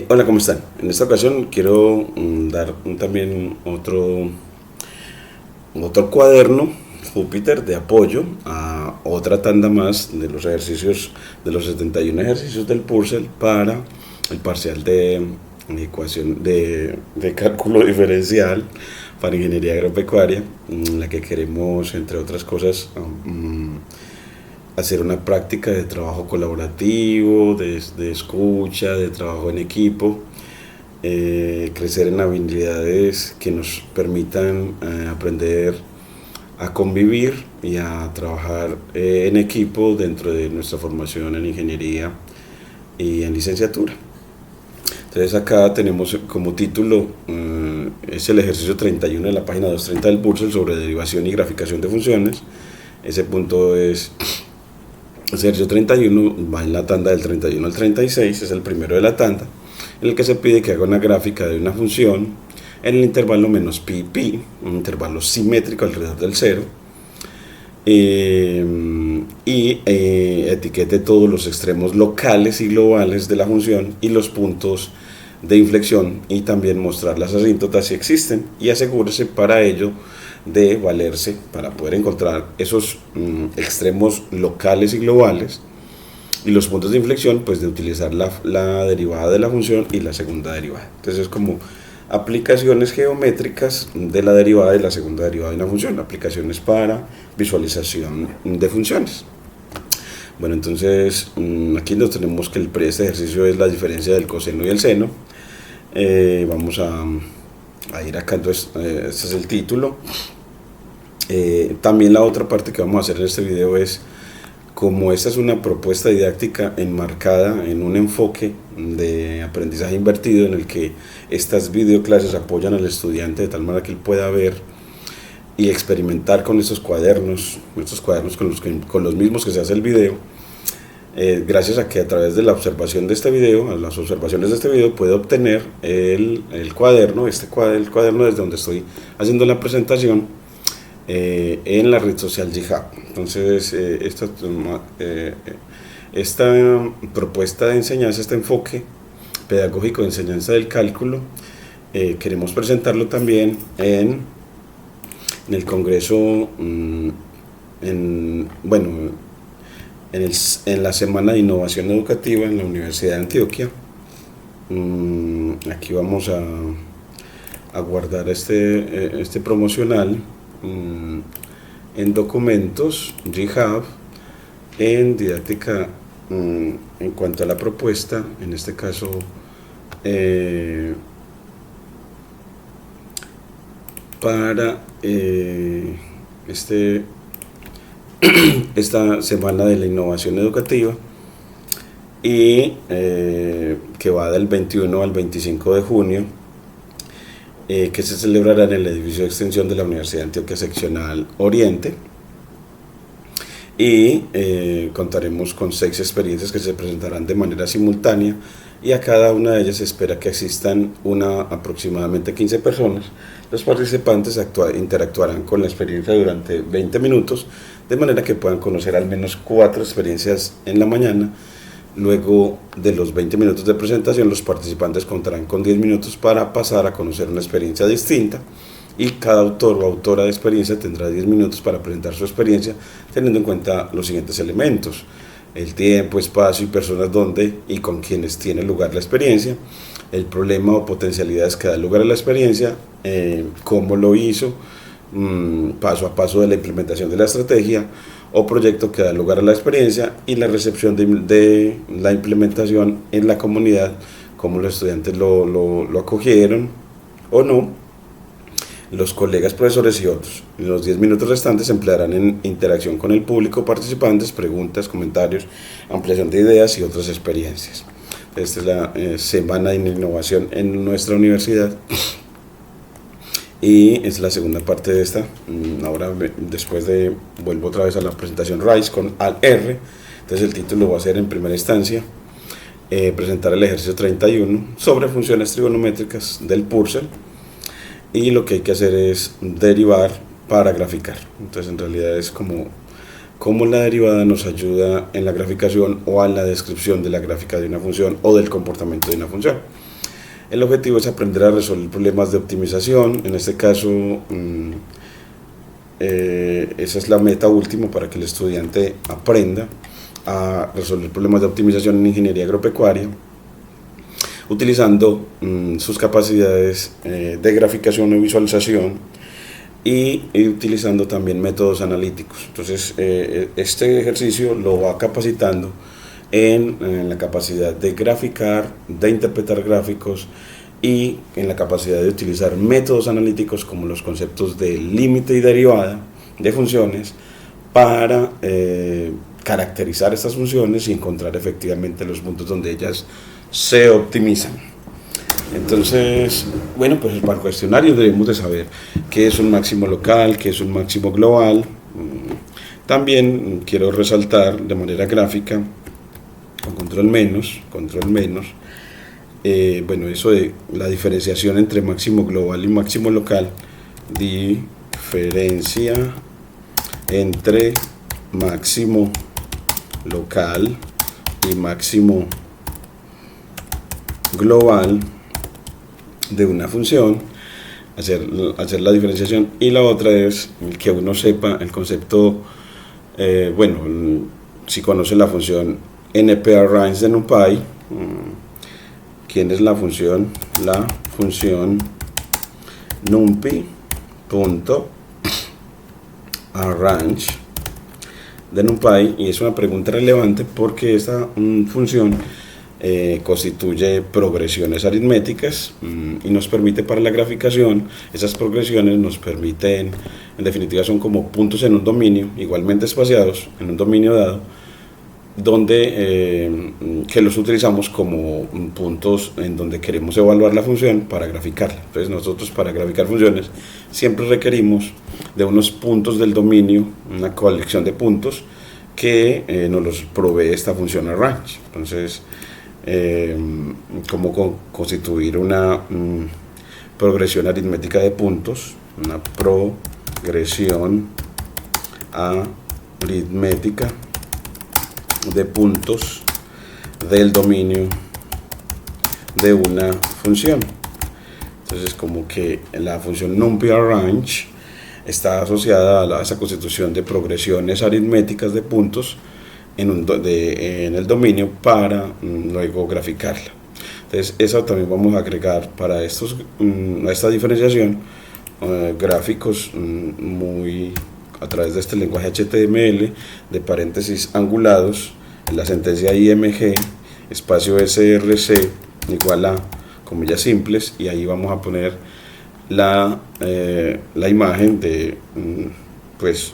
Hola, ¿cómo están? En esta ocasión quiero dar también otro cuaderno Júpiter de apoyo a otra tanda más de los ejercicios, de los 71 ejercicios del Purcell para el parcial de ecuación de cálculo diferencial para ingeniería agropecuaria, en la que queremos, entre otras cosas, hacer una práctica de trabajo colaborativo, de escucha, de trabajo en equipo, crecer en habilidades que nos permitan aprender a convivir y a trabajar en equipo dentro de nuestra formación en ingeniería y en licenciatura. Entonces acá tenemos como título, es el ejercicio 31 de la página 230 del Purcell sobre derivación y graficación de funciones. Ese punto es ejercicio 31, va en la tanda del 31 al 36, es el primero de la tanda, en el que se pide que haga una gráfica de una función en el intervalo menos pi pi, un intervalo simétrico alrededor del cero, etiquete todos los extremos locales y globales de la función y los puntos de inflexión, y también mostrar las asíntotas si existen, y asegúrese para ello de valerse para poder encontrar esos extremos locales y globales y los puntos de inflexión, pues de utilizar la derivada de la función y la segunda derivada. Entonces es como aplicaciones geométricas de la derivada y la segunda derivada de una función, aplicaciones para visualización de funciones. Bueno, entonces aquí nos tenemos que este ejercicio es la diferencia del coseno y el seno. Vamos a ir acá, entonces este es el título. También la otra parte que vamos a hacer en este video es, como esta es una propuesta didáctica enmarcada en un enfoque de aprendizaje invertido, en el que estas videoclases apoyan al estudiante de tal manera que él pueda ver y experimentar con estos cuadernos con los mismos que se hace el video, gracias a que a través de la observación de este video, a las observaciones de este video, puede obtener el cuaderno, el cuaderno desde donde estoy haciendo la presentación, en la red social GitHub. Entonces esta propuesta de enseñanza, este enfoque pedagógico de enseñanza del cálculo, queremos presentarlo también en el congreso, en la semana de innovación educativa en la Universidad de Antioquia. Aquí vamos a guardar este promocional en documentos GitHub, en didáctica, en cuanto a la propuesta, en este caso para esta semana de la innovación educativa, y que va del 21 al 25 de junio, que se celebrará en el edificio de extensión de la Universidad de Antioquia Seccional Oriente, y contaremos con 6 experiencias que se presentarán de manera simultánea, y a cada una de ellas se espera que asistan aproximadamente 15 personas. Los participantes interactuarán con la experiencia durante 20 minutos, de manera que puedan conocer al menos 4 experiencias en la mañana. Luego de los 20 minutos de presentación, los participantes contarán con 10 minutos para pasar a conocer una experiencia distinta, y cada autor o autora de experiencia tendrá 10 minutos para presentar su experiencia, teniendo en cuenta los siguientes elementos: el tiempo, espacio y personas donde y con quienes tiene lugar la experiencia, el problema o potencialidades que da lugar a la experiencia, cómo lo hizo, paso a paso de la implementación de la estrategia o proyecto que da lugar a la experiencia, y la recepción de la implementación en la comunidad, cómo los estudiantes lo acogieron o no, los colegas, profesores y otros. Los 10 minutos restantes se emplearán en interacción con el público, participantes, preguntas, comentarios, ampliación de ideas y otras experiencias. Esta es la semana de innovación en nuestra universidad, y es la segunda parte de esta. Ahora, vuelvo otra vez a la presentación RISE con AL-R. Entonces el título va a ser, en primera instancia, presentar el ejercicio 31 sobre funciones trigonométricas del Purcell, y lo que hay que hacer es derivar para graficar. Entonces en realidad es como cómo la derivada nos ayuda en la graficación o a la descripción de la gráfica de una función o del comportamiento de una función. El objetivo es aprender a resolver problemas de optimización. En este caso, esa es la meta última, para que el estudiante aprenda a resolver problemas de optimización en ingeniería agropecuaria, utilizando sus capacidades de graficación o visualización y utilizando también métodos analíticos. Entonces, este ejercicio lo va capacitando en la capacidad de graficar, de interpretar gráficos y en la capacidad de utilizar métodos analíticos como los conceptos de límite y derivada de funciones para caracterizar estas funciones y encontrar efectivamente los puntos donde ellas se optimizan. Entonces, bueno, pues para el cuestionario debemos de saber qué es un máximo local, qué es un máximo global. También quiero resaltar de manera gráfica, con control menos, bueno, eso de la diferenciación entre máximo global y máximo local. Diferencia entre máximo local y máximo global de una función, hacer la diferenciación. Y la otra es que uno sepa el concepto, bueno, si conoce la función np_arrange de NumPy. ¿Quién es la función? La función numpy.arrange de NumPy, y es una pregunta relevante porque esta función constituye progresiones aritméticas y nos permite, para la graficación, esas progresiones nos permiten, en definitiva son como puntos en un dominio igualmente espaciados en un dominio dado, donde que los utilizamos como puntos en donde queremos evaluar la función para graficarla. Entonces nosotros, para graficar funciones, siempre requerimos de unos puntos del dominio, una colección de puntos que nos los provee esta función arrange. Entonces, cómo constituir una progresión aritmética de puntos, una progresión aritmética de puntos del dominio de una función. Entonces, como que la función numpy_arrange está asociada a esa constitución de progresiones aritméticas de puntos en el dominio para luego graficarla. Entonces, eso también vamos a agregar para esta diferenciación gráficos a través de este lenguaje HTML de paréntesis angulados, en la sentencia IMG espacio src igual a comillas simples, y ahí vamos a poner la imagen de pues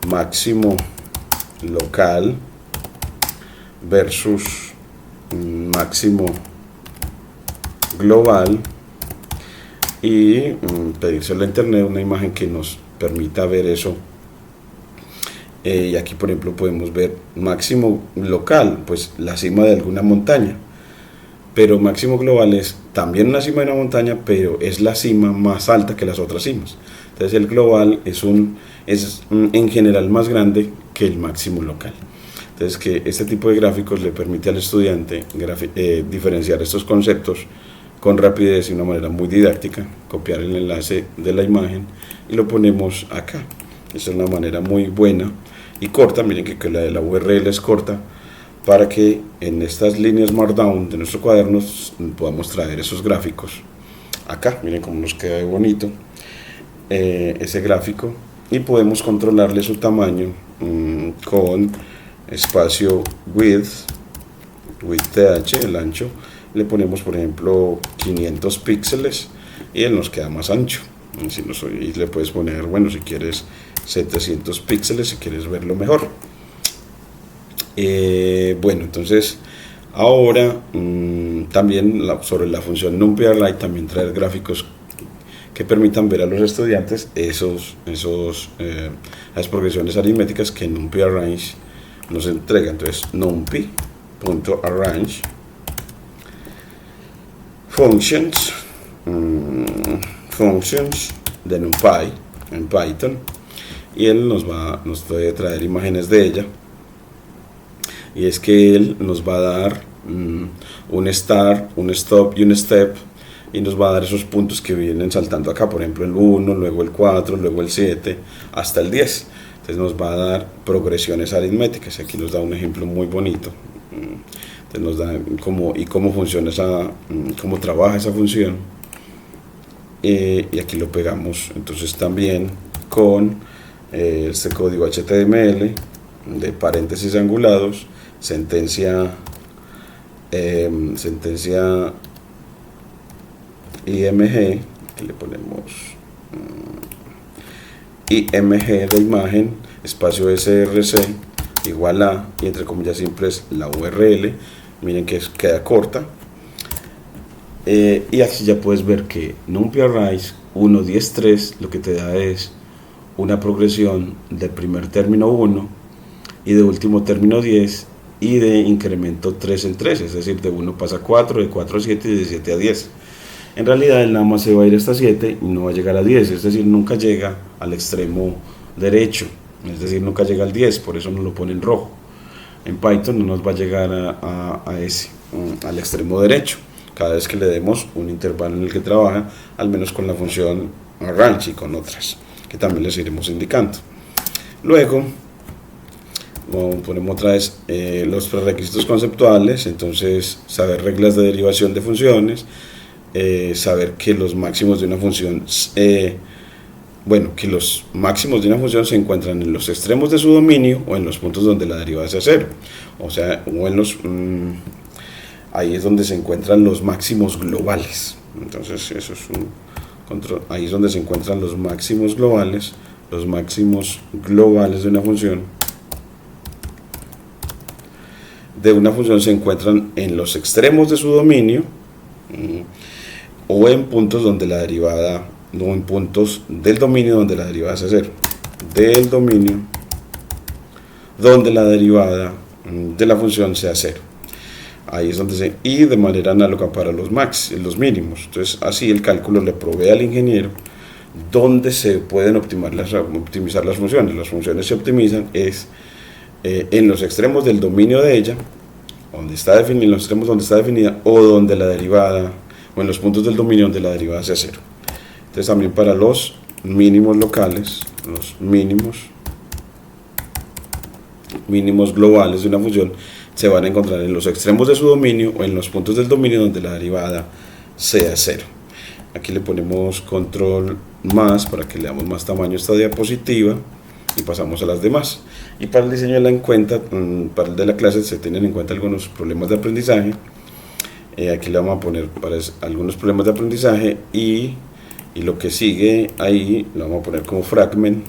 máximo local versus máximo global, y pedírselo a internet una imagen que nos permita ver eso. Y aquí, por ejemplo, podemos ver máximo local, pues la cima de alguna montaña, pero máximo global es también una cima de una montaña, pero es la cima más alta que las otras cimas. Entonces el global es en general más grande que el máximo local. Entonces, que este tipo de gráficos le permite al estudiante diferenciar estos conceptos con rapidez y de una manera muy didáctica. Copiar el enlace de la imagen y lo ponemos acá. Esta es una manera muy buena y corta. Miren que la de la URL es corta, para que en estas líneas Markdown de nuestro cuaderno podamos traer esos gráficos acá. Miren cómo nos queda de bonito ese gráfico, y podemos controlarle su tamaño con espacio width th, el ancho, le ponemos por ejemplo 500 píxeles y él nos queda más ancho. Y le puedes poner, bueno, si quieres 700 píxeles si quieres verlo mejor. Bueno, entonces ahora también sobre la función numpy_array, también traer gráficos que permitan ver a los estudiantes las progresiones aritméticas que numpy_arrange nos entrega. Entonces numpy.arrange functions de NumPy en Python, y él nos puede traer imágenes de ella. Y es que él nos va a dar un start, un stop y un step, y nos va a dar esos puntos que vienen saltando acá, por ejemplo el 1, luego el 4, luego el 7, hasta el 10. Entonces nos va a dar progresiones aritméticas. Aquí nos da un ejemplo muy bonito. Entonces nos da cómo funciona cómo trabaja esa función. Y aquí lo pegamos entonces también con este código HTML de paréntesis angulados, sentencia IMG, que le ponemos IMG de imagen, espacio src, igual a, y entre comillas simples, la URL. Miren que queda corta. Y aquí ya puedes ver que NumPy Arrays 1, 10, 3 lo que te da es una progresión de primer término 1 y de último término 10 y de incremento 3 en 3, es decir, de 1 pasa a 4, de 4 a 7 y de 7 a 10. En realidad él nada más se va a ir hasta 7 y no va a llegar a 10, es decir, nunca llega al extremo derecho, es decir, nunca llega al 10, por eso nos lo pone en rojo. En Python no nos va a llegar al extremo derecho cada vez que le demos un intervalo en el que trabaja, al menos con la función arrange y con otras que también les iremos indicando. Luego ponemos otra vez los prerequisitos conceptuales, entonces saber reglas de derivación de funciones, saber que los máximos de una función que los máximos de una función se encuentran en los extremos de su dominio o en los puntos donde la derivada sea cero, o sea, o en los ahí es donde se encuentran los máximos globales. Entonces eso es un control, ahí es donde se encuentran los máximos globales de una función. De una función se encuentran en los extremos de su dominio o en puntos donde la derivada, no, en puntos del dominio donde la derivada sea cero, del dominio donde la derivada de la función sea cero. Ahí es donde y de manera análoga para los mínimos. Entonces así el cálculo le provee al ingeniero donde se pueden optimizar las funciones. Las funciones se optimizan en los extremos del dominio de ella, donde está definida, en los extremos donde está definida, o donde la derivada, o en los puntos del dominio donde la derivada sea cero. Entonces también para los mínimos locales, los mínimos globales de una función se van a encontrar en los extremos de su dominio o en los puntos del dominio donde la derivada sea cero. Aquí le ponemos control más para que le damos más tamaño a esta diapositiva y pasamos a las demás. Y para el diseño para el de la clase se tienen en cuenta algunos problemas de aprendizaje. Aquí le vamos a poner algunos problemas de aprendizaje y lo que sigue ahí lo vamos a poner como fragment.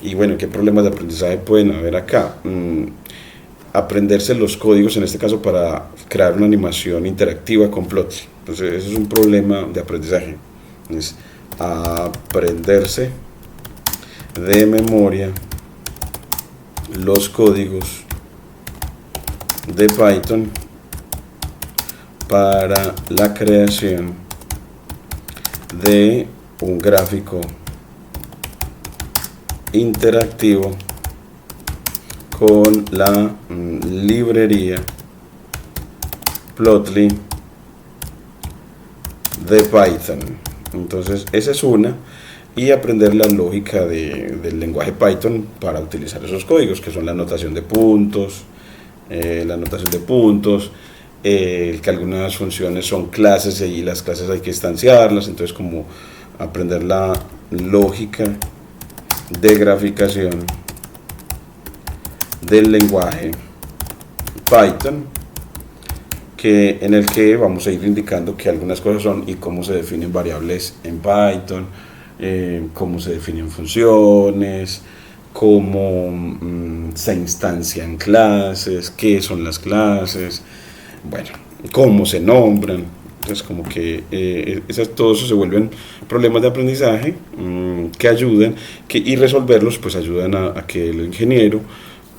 Y bueno, ¿qué problemas de aprendizaje pueden haber acá? Aprenderse los códigos, en este caso para crear una animación interactiva con Plotly. Entonces eso es un problema de aprendizaje, es aprenderse de memoria los códigos de Python para la creación de un gráfico interactivo con la librería Plotly de Python. Entonces esa es una, y aprender la lógica del lenguaje Python para utilizar esos códigos, que son la notación de puntos, que algunas funciones son clases y las clases hay que instanciarlas. Entonces como aprender la lógica de graficación del lenguaje Python, en el que vamos a ir indicando que algunas cosas son y cómo se definen variables en Python, cómo se definen funciones, cómo se instancian clases, qué son las clases, bueno, cómo se nombran. Entonces como que todo eso se vuelven problemas de aprendizaje que ayudan, y resolverlos pues ayudan a que el ingeniero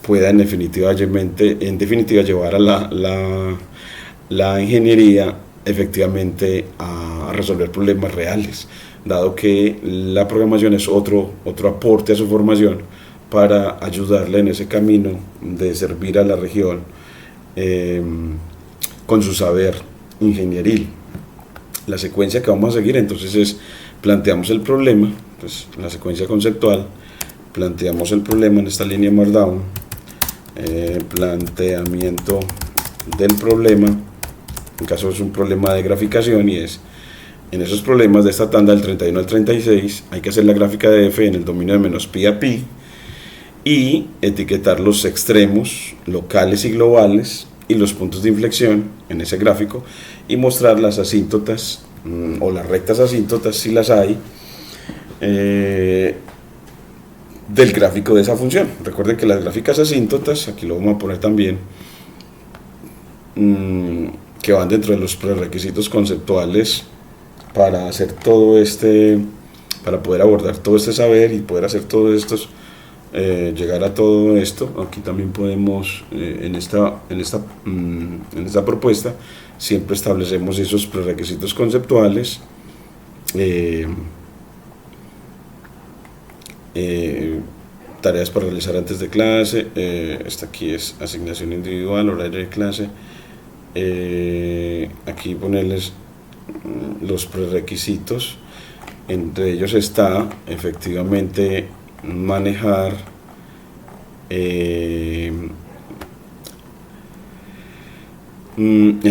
pueda en definitiva llevar a la ingeniería efectivamente a resolver problemas reales, dado que la programación es otro aporte a su formación para ayudarle en ese camino de servir a la región con su saber ingenieril. La secuencia que vamos a seguir entonces es: planteamos el problema, pues la secuencia conceptual, planteamos el problema en esta línea Markdown, planteamiento del problema, en caso es un problema de graficación, y es: en esos problemas de esta tanda del 31 al 36 hay que hacer la gráfica de f en el dominio de -pi a pi y etiquetar los extremos locales y globales y los puntos de inflexión en ese gráfico y mostrar las asíntotas o las rectas asíntotas, si las hay, del gráfico de esa función. Recuerden que las gráficas asíntotas, aquí lo vamos a poner también, que van dentro de los prerequisitos conceptuales para hacer todo para poder abordar todo este saber y poder hacer todos estos, llegar a todo esto. Aquí también podemos, en esta propuesta, siempre establecemos esos prerequisitos conceptuales, tareas para realizar antes de clase, esta aquí es asignación individual, horario de clase, aquí ponerles los prerequisitos. Entre ellos está efectivamente manejar en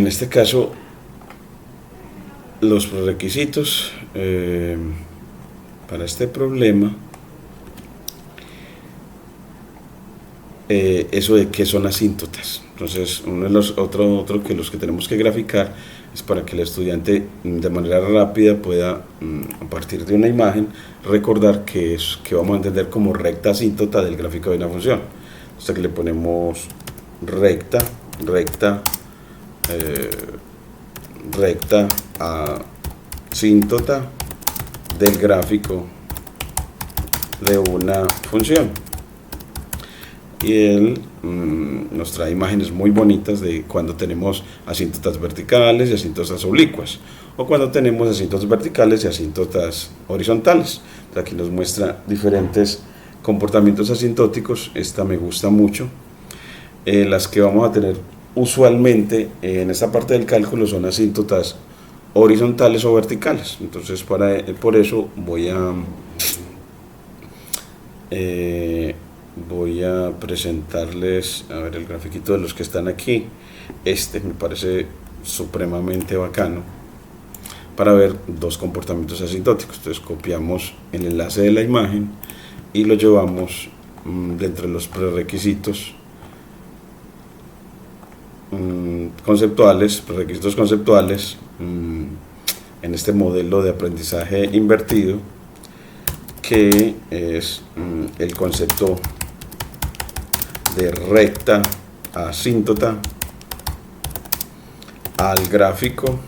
este caso los prerequisitos para este problema, eso de qué son asíntotas. Entonces, otro que los que tenemos que graficar es para que el estudiante de manera rápida pueda, a partir de una imagen, recordar que vamos a entender como recta asíntota del gráfico de una función. Entonces aquí le ponemos recta asíntota del gráfico de una función. Y él nos trae imágenes muy bonitas de cuando tenemos asíntotas verticales y asíntotas oblicuas, o cuando tenemos asíntotas verticales y asíntotas horizontales. Entonces aquí nos muestra diferentes comportamientos asintóticos. Esta me gusta mucho. Las que vamos a tener usualmente en esta parte del cálculo son asíntotas horizontales o verticales. Entonces por eso voy a presentarles, a ver, el grafiquito de los que están aquí. Me parece supremamente bacano para ver dos comportamientos asintóticos. Entonces copiamos el enlace de la imagen y lo llevamos dentro de los prerequisitos prerequisitos conceptuales en este modelo de aprendizaje invertido, que es el concepto de recta asíntota al gráfico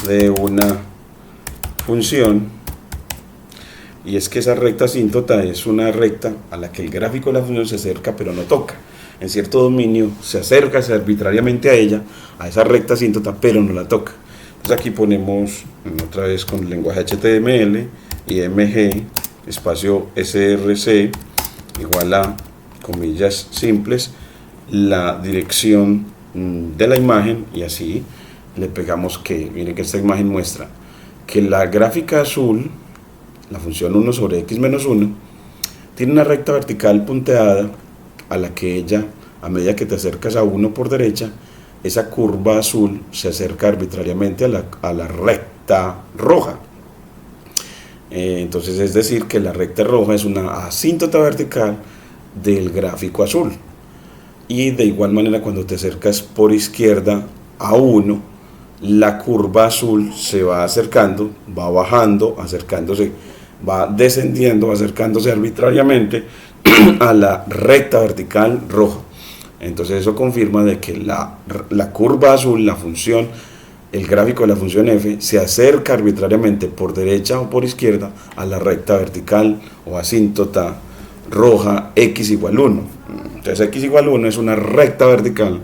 de una función. Y es que esa recta asíntota es una recta a la que el gráfico de la función se acerca pero no toca. En cierto dominio se acerca arbitrariamente a ella, a esa recta asíntota, pero no la toca. Entonces aquí ponemos otra vez con el lenguaje HTML, img espacio src igual a comillas simples la dirección de la imagen, y así le pegamos que, miren que esta imagen muestra que la gráfica azul, la función 1 sobre x menos 1, tiene una recta vertical punteada a la que ella, a medida que te acercas a 1 por derecha, esa curva azul se acerca arbitrariamente a la recta roja. Entonces es decir que la recta roja es una asíntota vertical del gráfico azul. Y de igual manera, cuando te acercas por izquierda a 1, la curva azul se va acercando, va bajando, acercándose, va descendiendo, acercándose arbitrariamente a la recta vertical roja. Entonces eso confirma de que la curva azul, la función, el gráfico de la función f, se acerca arbitrariamente por derecha o por izquierda a la recta vertical o asíntota roja x igual 1. Entonces x igual 1 es una recta vertical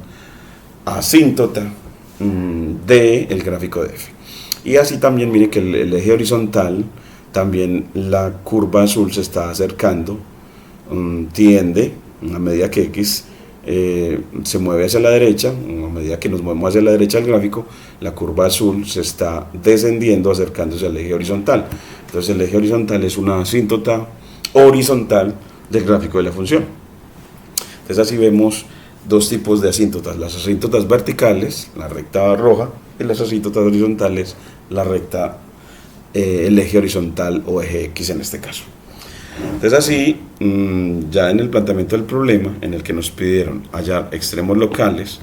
asíntota del gráfico de f. Y así también mire que el eje horizontal, también la curva azul se está acercando, tiende, a medida que X se mueve hacia la derecha, a medida que nos movemos hacia la derecha del gráfico, la curva azul se está descendiendo, acercándose al eje horizontal. Entonces el eje horizontal es una asíntota horizontal del gráfico de la función. Entonces así vemos dos tipos de asíntotas: las asíntotas verticales, la recta roja, y las asíntotas horizontales, la recta, el eje horizontal o eje X en este caso. Entonces así, ya en el planteamiento del problema, en el que nos pidieron hallar extremos locales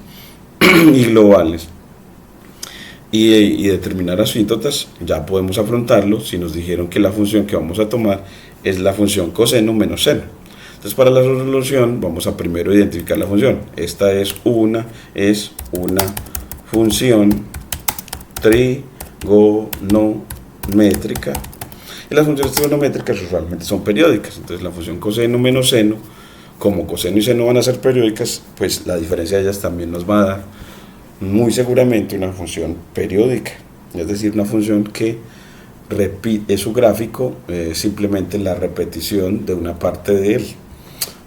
y globales y determinar asíntotas, ya podemos afrontarlo si nos dijeron que la función que vamos a tomar es la función coseno menos seno. Entonces para la resolución vamos a primero identificar la función. Esta es una función trigonométrica. Y las funciones trigonométricas usualmente son periódicas. Entonces la función coseno menos seno, como coseno y seno van a ser periódicas, pues la diferencia de ellas también nos va a dar muy seguramente una función periódica, es decir, una función que repite su gráfico, simplemente la repetición de una parte de él,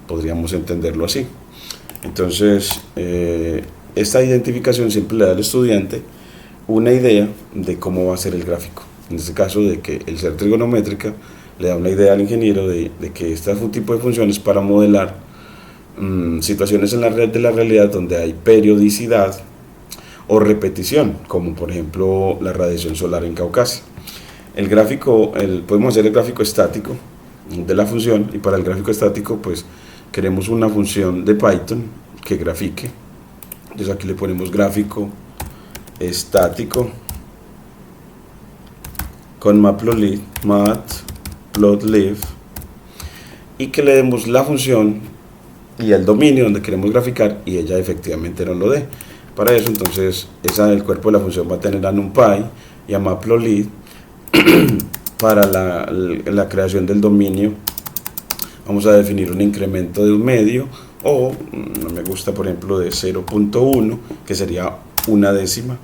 podríamos entenderlo así. Entonces esta identificación siempre le da al estudiante una idea de cómo va a ser el gráfico. En este caso, de que el ser trigonométrica le da una idea al ingeniero de que este es un tipo de funciones para modelar situaciones en la red de la realidad donde hay periodicidad o repetición, como por ejemplo la radiación solar en Caucasia. El gráfico, podemos hacer el gráfico estático de la función, y para el gráfico estático pues queremos una función de Python que grafique. Entonces aquí le ponemos gráfico estático con matplotlib, y que le demos la función y el dominio donde queremos graficar, y ella efectivamente nos lo dé. Para eso, entonces, el cuerpo de la función va a tener a NumPy y a matplotlib. Para la creación del dominio vamos a definir un incremento de un medio, o me gusta por ejemplo de 0.1, que sería una décima.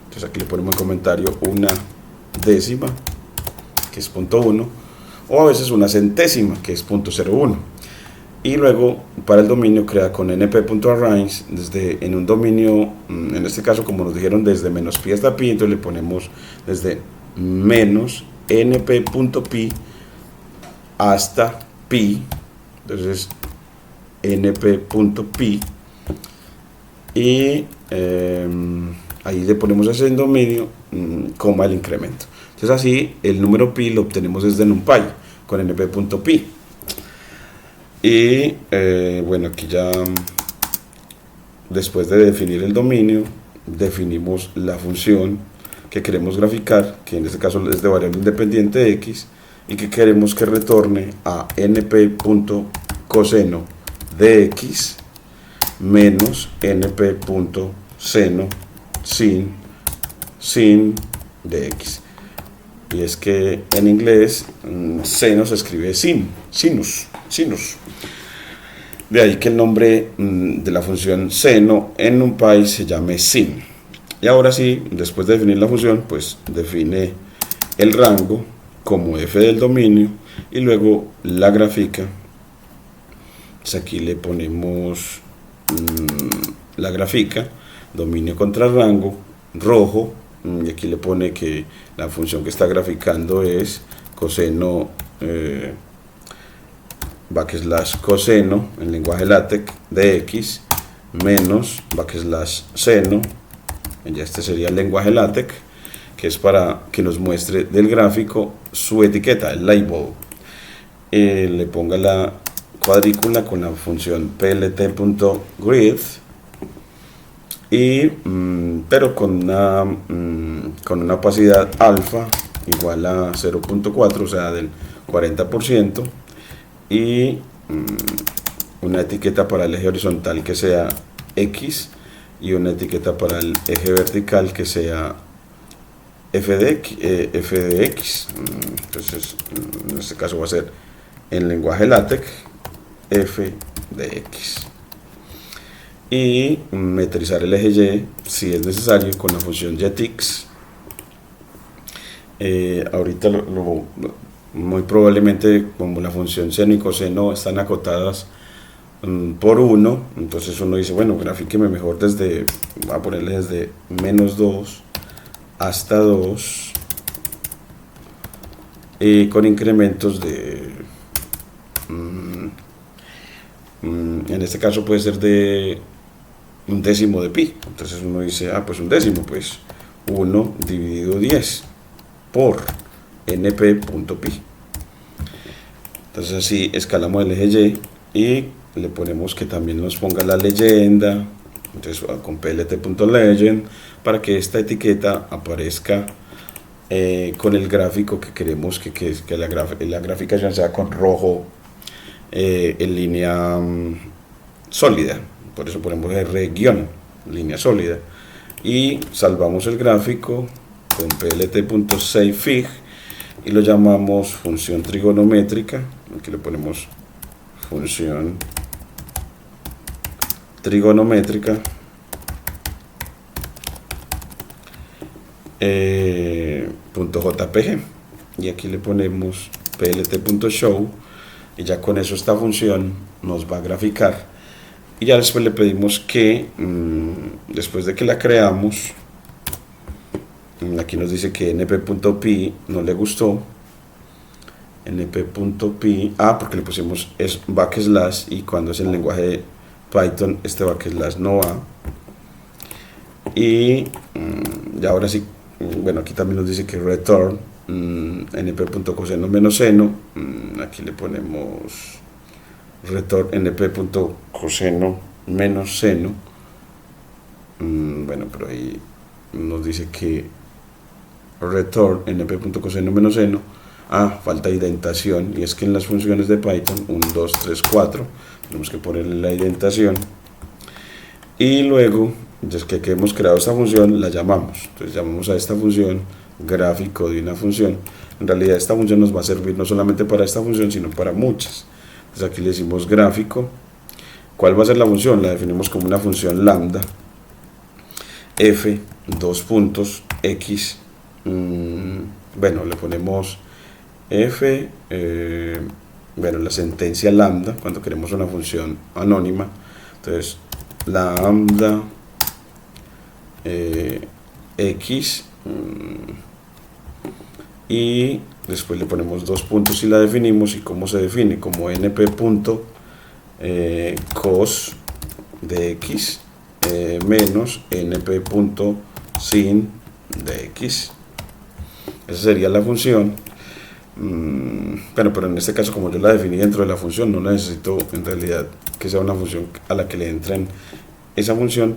Entonces aquí le ponemos en comentario una décima, que es 0.1, o a veces una centésima, que es 0.01. Y luego para el dominio crea con np.arrange en un dominio, en este caso como nos dijeron desde menos pi hasta pi, entonces le ponemos desde menos np.pi hasta pi, entonces np.pi, y ahí le ponemos ese dominio, coma el incremento. Entonces así el número pi lo obtenemos desde NumPy con np.pi. Y bueno, aquí ya después de definir el dominio, definimos la función que queremos graficar, que en este caso es de variable independiente x, y que queremos que retorne a np.coseno de x menos np.seno sin de x. Y es que en inglés seno se escribe sinus. De ahí que el nombre de la función seno en NumPy se llame sin. Y ahora sí, después de definir la función, pues define el rango como f del dominio y luego la grafica. Pues aquí le ponemos la grafica, dominio contra rango, rojo, y aquí le pone que la función que está graficando es coseno backslash coseno en lenguaje LaTeX de x menos backslash seno, ya este sería el lenguaje LaTeX, que es para que nos muestre del gráfico su etiqueta, el label. Le ponga la cuadrícula con la función plt.grid, pero con una opacidad alfa igual a 0.4, o sea del 40%, y una etiqueta para el eje horizontal que sea x y una etiqueta para el eje vertical que sea f de x. Entonces en este caso va a ser en lenguaje LaTeX f de x, y metrizar el eje y si es necesario con la función jetix Ahorita muy probablemente como la función seno y coseno están acotadas por 1, entonces uno dice, bueno, grafíqueme mejor desde, voy a ponerle desde -2 hasta 2, con incrementos de, en este caso puede ser de 1/10 de pi. Entonces uno dice, pues 1/10, pues 1 dividido 10 por np.pi. Entonces así escalamos el eje Y y le ponemos que también nos ponga la leyenda. Entonces con plt.legend para que esta etiqueta aparezca con el gráfico que queremos que la gráfica ya sea con rojo en línea sólida. Por eso ponemos R- línea sólida, y salvamos el gráfico con plt.savefig y lo llamamos función trigonométrica. Aquí le ponemos función trigonométrica .jpg, y aquí le ponemos plt.show, y ya con eso esta función nos va a graficar. Y ya después le pedimos que después de que la creamos, aquí nos dice que np.pi no le gustó, np.pi, porque le pusimos es backslash, y cuando es el lenguaje de Python este backslash no va. Y ya ahora sí, bueno, aquí también nos dice que return np.coseno menos seno, aquí le ponemos return np.coseno menos seno. Bueno, pero ahí nos dice que return np.coseno menos seno. Falta indentación, y es que en las funciones de Python 1, 2, 3, 4 tenemos que ponerle la indentación, y luego desde que hemos creado esta función la llamamos. Entonces llamamos a esta función gráfico de una función. En realidad esta función nos va a servir no solamente para esta función, sino para muchas. Entonces aquí le decimos gráfico. ¿Cuál va a ser la función? La definimos como una función lambda f, x, bueno, le ponemos f, bueno, la sentencia lambda, cuando queremos una función anónima. Entonces lambda x, y después le ponemos 2 puntos y la definimos. ¿Y cómo se define? Como np.cos de x menos np.sin de x. Esa sería la función. Pero en este caso, como yo la definí dentro de la función, no necesito en realidad que sea una función a la que le entren esa función,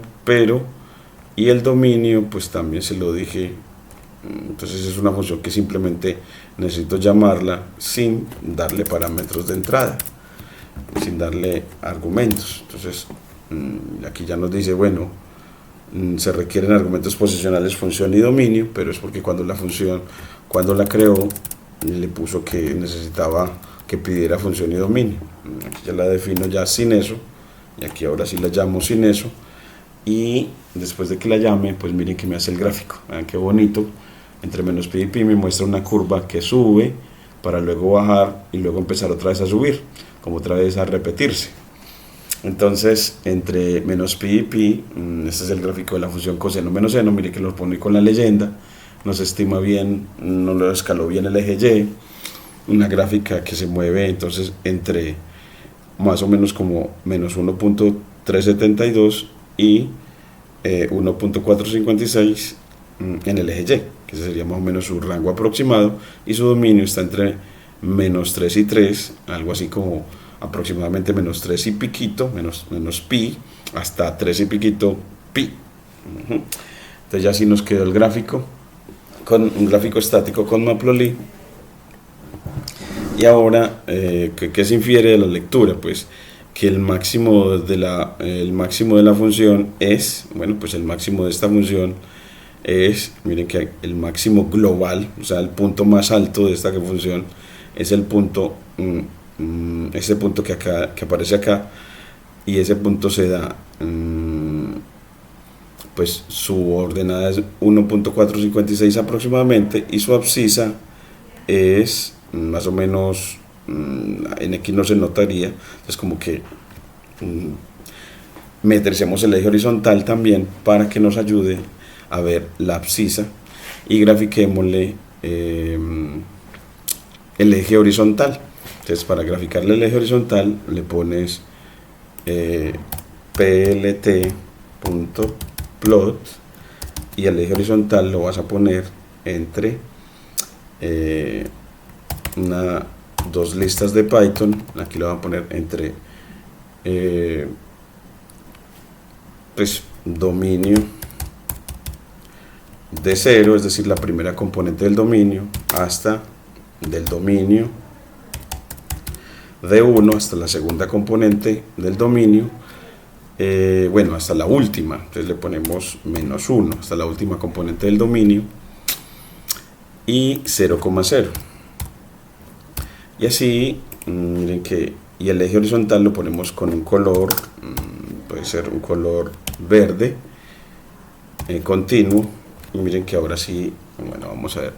y el dominio pues también se lo dije. Entonces es una función que simplemente necesito llamarla sin darle parámetros de entrada, sin darle argumentos. Entonces aquí ya nos dice, bueno, se requieren argumentos posicionales, función y dominio, pero es porque cuando la función, cuando la creó, le puso que necesitaba que pidiera función y dominio. Aquí ya la defino ya sin eso, y aquí ahora sí la llamo sin eso, y después de que la llame, pues miren que me hace el gráfico. Vean qué bonito. Entre menos pi y pi me muestra una curva que sube para luego bajar y luego empezar otra vez a subir, como otra vez a repetirse. Entonces, entre menos pi y pi, este es el gráfico de la función coseno menos seno. Mire que lo pone con la leyenda, nos estima bien, no lo escaló bien el eje Y, una gráfica que se mueve entonces entre más o menos como menos 1.372 y 1.456 en el eje Y, que ese sería más o menos su rango aproximado, y su dominio está entre menos 3 y 3, algo así como aproximadamente menos 3 y piquito, menos pi, hasta 3 y piquito pi. Entonces ya así nos quedó el gráfico, con un gráfico estático con Matplotlib. Y ahora, ¿qué se infiere de la lectura? Pues que el máximo de la función es, bueno, pues el máximo de esta función es, miren que el máximo global, o sea, el punto más alto de esta función es el punto, ese punto que aparece acá, y ese punto se da pues su ordenada es 1.456 aproximadamente y su abscisa es más o menos, en X no se notaría, es como que metricemos el eje horizontal también para que nos ayude a ver la abscisa y grafiquémosle el eje horizontal. Entonces, para graficarle el eje horizontal le pones plt.plot y el eje horizontal lo vas a poner entre dos listas de Python. Aquí lo van a poner entre pues dominio de 0, es decir, la primera componente del dominio, hasta del dominio de 1 hasta la segunda componente del dominio, bueno, hasta la última. Entonces le ponemos -1 hasta la última componente del dominio y 0,0. Y así, miren que, y el eje horizontal lo ponemos con un color, puede ser un color verde continuo. Y miren que ahora sí, bueno, vamos a ver,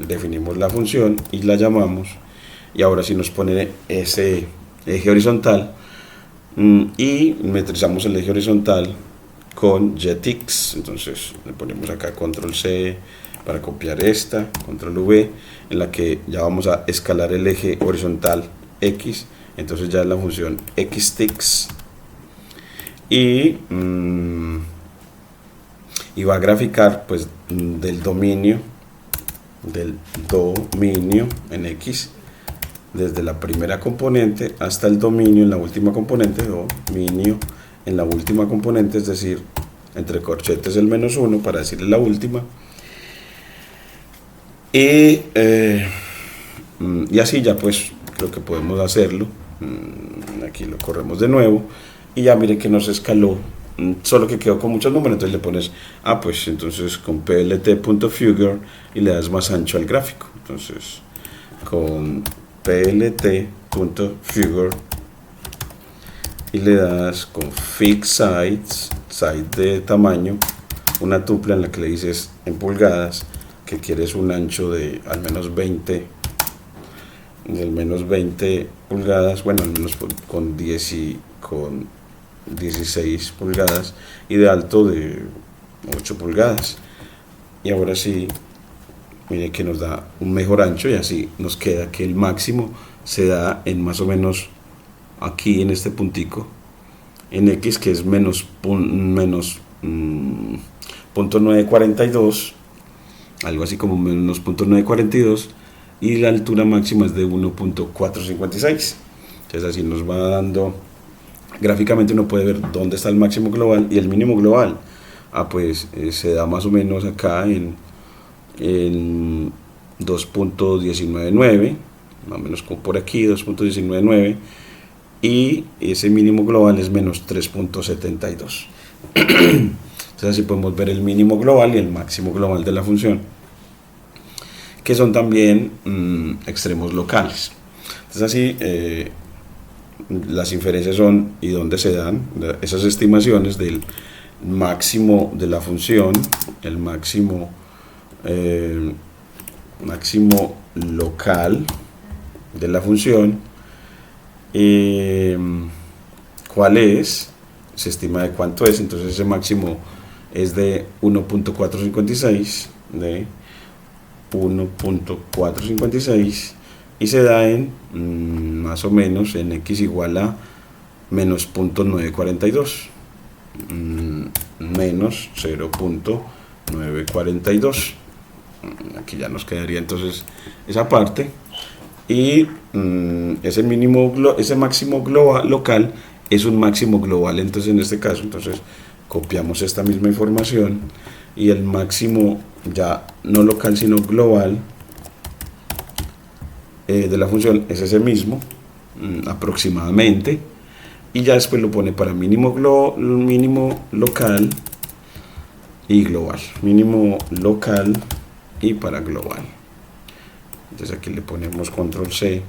definimos la función y la llamamos, y ahora sí nos pone ese eje horizontal, y metrizamos el eje horizontal con jetix. Entonces le ponemos acá control C para copiar esta, control V, en la que ya vamos a escalar el eje horizontal X. Entonces ya es la función xtix y va a graficar pues del dominio en X, desde la primera componente hasta el dominio en la última componente, dominio en la última componente, es decir, entre corchetes el -1 para decirle la última, y así ya pues creo que podemos hacerlo. Aquí lo corremos de nuevo y ya miren que nos escaló, solo que quedó con muchos números. Entonces le pones, pues entonces con plt.figure y le das más ancho al gráfico. Entonces con plt.figure y le das con fix size, size de tamaño, una tupla en la que le dices en pulgadas que quieres un ancho de al menos 20 pulgadas, bueno, al menos con 16 pulgadas, y de alto de 8 pulgadas. Y ahora sí, mire que nos da un mejor ancho, y así nos queda que el máximo se da en más o menos aquí en este puntico en X, que es menos 0.942, algo así como menos 0.942, y la altura máxima es de 1.456. Entonces así nos va dando, gráficamente uno puede ver dónde está el máximo global y el mínimo global. Pues se da más o menos acá en 2.199, más o menos como por aquí, 2.199, y ese mínimo global es menos 3.72. Entonces así podemos ver el mínimo global y el máximo global de la función, que son también extremos locales. Entonces así las inferencias son y dónde se dan esas estimaciones del máximo de la función, el máximo local de la función, cuál es, se estima de cuánto es. Entonces ese máximo es de 1.456, de 1.456, y se da en más o menos en X igual a menos 0.942, menos 0.942. Aquí ya nos quedaría entonces esa parte, y ese máximo global local es un máximo global. Entonces en este caso, entonces copiamos esta misma información, y el máximo ya no local sino global de la función es ese mismo, aproximadamente, y ya después lo pone para mínimo local y global, mínimo local y para global. Entonces aquí le ponemos control C,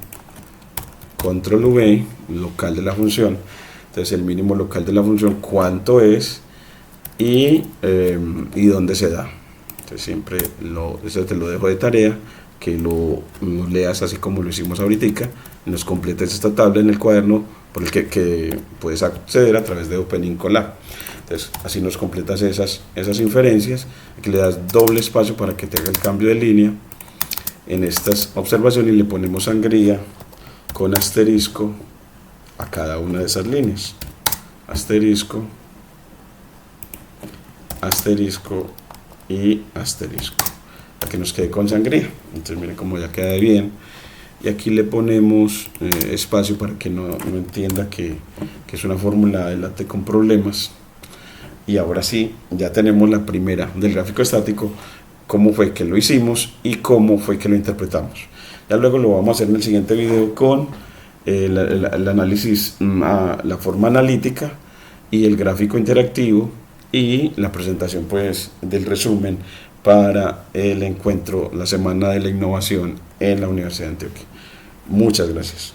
control V, local de la función. Entonces el mínimo local de la función, ¿cuánto es? y dónde se da. Entonces siempre eso te lo dejo de tarea, que lo leas así como lo hicimos ahorita, nos completes esta tabla en el cuaderno por el que puedes acceder a través de Opening Colab. Entonces así nos completas esas inferencias, aquí le das doble espacio para que te haga el cambio de línea en estas observaciones y le ponemos sangría con asterisco a cada una de esas líneas. Asterisco, asterisco y asterisco, para que nos quede con sangría. Entonces miren cómo ya queda bien, y aquí le ponemos espacio para que no entienda que es una fórmula de LaTeX con problemas. Y ahora sí, ya tenemos la primera del gráfico estático, cómo fue que lo hicimos y cómo fue que lo interpretamos. Ya luego lo vamos a hacer en el siguiente video con el análisis, la forma analítica y el gráfico interactivo y la presentación pues del resumen para el encuentro, la Semana de la Innovación en la Universidad de Antioquia. Muchas gracias.